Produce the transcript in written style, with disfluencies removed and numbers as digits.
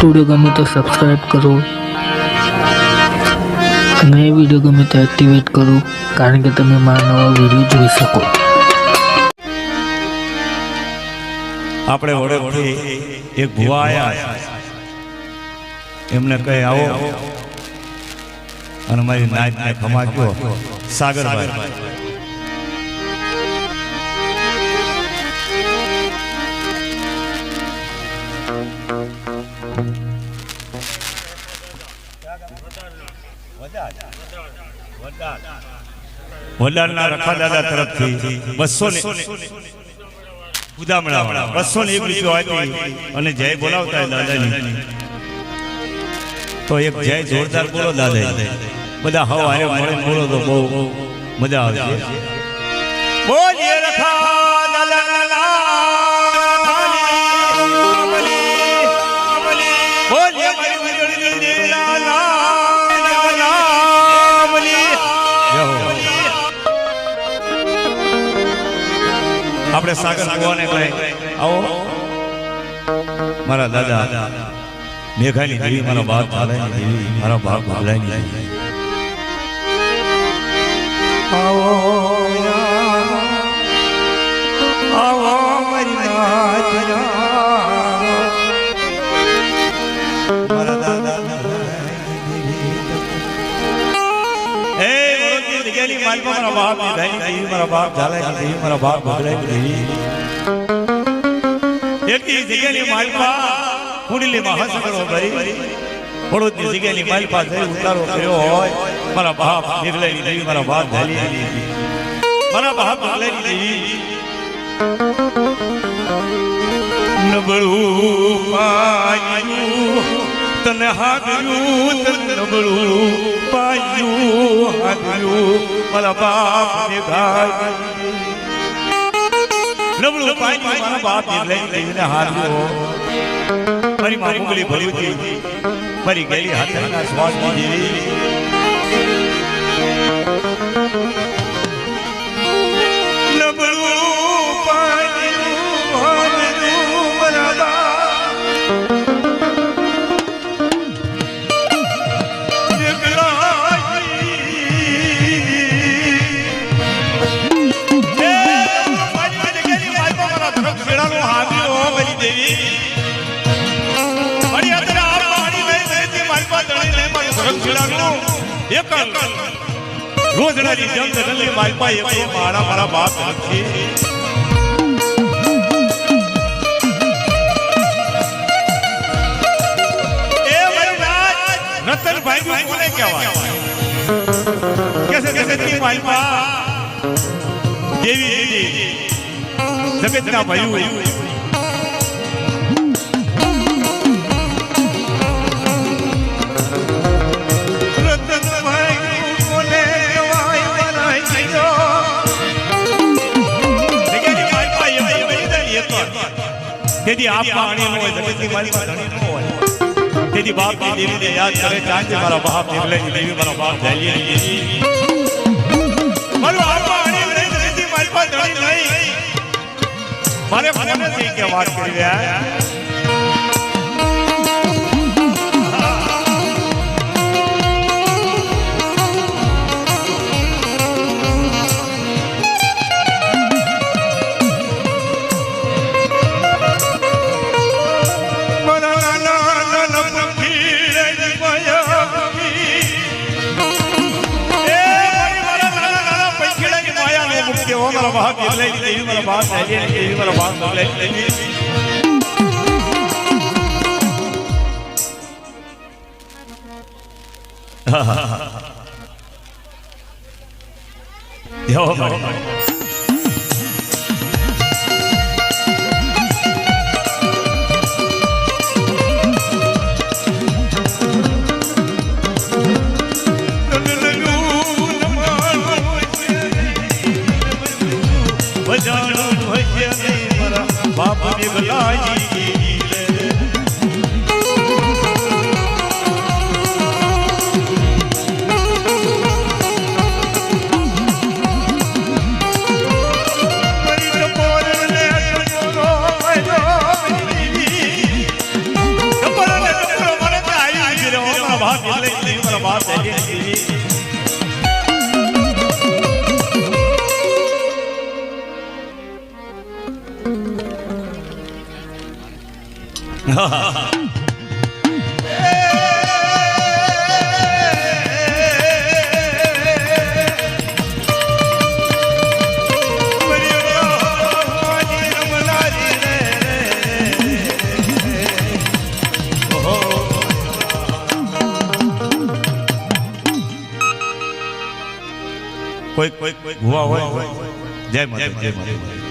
Video ગમે તો subscribe કરો અને વિડીયો ગમે તો એક્ટિવેટ કરો, કારણ કે તમે મારા નવા વિડીયો જોઈ શકો. આપણે વડોદરાથી એક ભુવા આવ્યા, એમને કહે આવો, અને મારી નાયતને ખમા ગયો સાગરભાઈ. વડાલના રખા દાદા તરફથી 200 ઉદામણા 201 રૂપિયો આપી અને જય બોલાવતા દાદાની. તો એક જય જોરદાર બોલો દાદા, બધા હવ આરે મળે બોલો તો બહુ મજા આવશે. બોલીએ રખા દાદાના આપણે સાગર ભગવાને કહે આવો મારા દાદા મેઘાની દેવી, મારા બાપ ભાલાની દેવી, મારા બાપ ભાલાની દેવી, આવો આવો મારી નાથ, મારા દાદા મારા બાપ દેવી, મારા બાપ ઝાલાની દેવી, મારા બાપ ભગલાની દેવી. એકની જગ્યાની માલપા કુંડલીમાં હસકડો ભરી પડોદની જગ્યાની માલપા જઈ ઉતારો કર્યો હોય. મારા બાપ ભગલાની દેવી, મારા બાપ ઝાલાની દેવી, મારા બાપ ભગલાની દેવી. નબળું પાયું તને હાગયું, તને નબળું પાયું હાગયું, મારા બાપ ને ગાય નબળું પાયું, મારા બાપ ને લઈને હાર્યો. મારી માં મુગલી ભર્યું હતી, મારી ગયેલી હાથના શ્વાસ જેવી. નબળું પાયું હાગયું, મારા બાપ રોજડાની જંગ ગલી માલપા એક મારા બાપ નથી. એ રતનભાઈ કોને કહેવાય? કેસે માલપા દેવી જગતના ભાઈ તેથી આપ પાણી નો હોય, જગતની માલપા ધણી નો હોય. તેથી બાપ ની દેવીને યાદ કરે, ચાંચે મારા બાપ દેવલાની દેવી, મારા બાપ ઝાલિયાની દેવી, મારું આપ પાણી નહીં, જગતની માલપા ધણી નહીં. મારે મને થઈ કે વાત કરી રહ્યા. મારા બાપ દેવલાની દેવી, મારા બાપ ઝાલિયાની દેવી, મારા બાપ ભગલાની દેવી. બાપ મેઘલાજી કોઈ હુआ હોય જય માતા જય માતા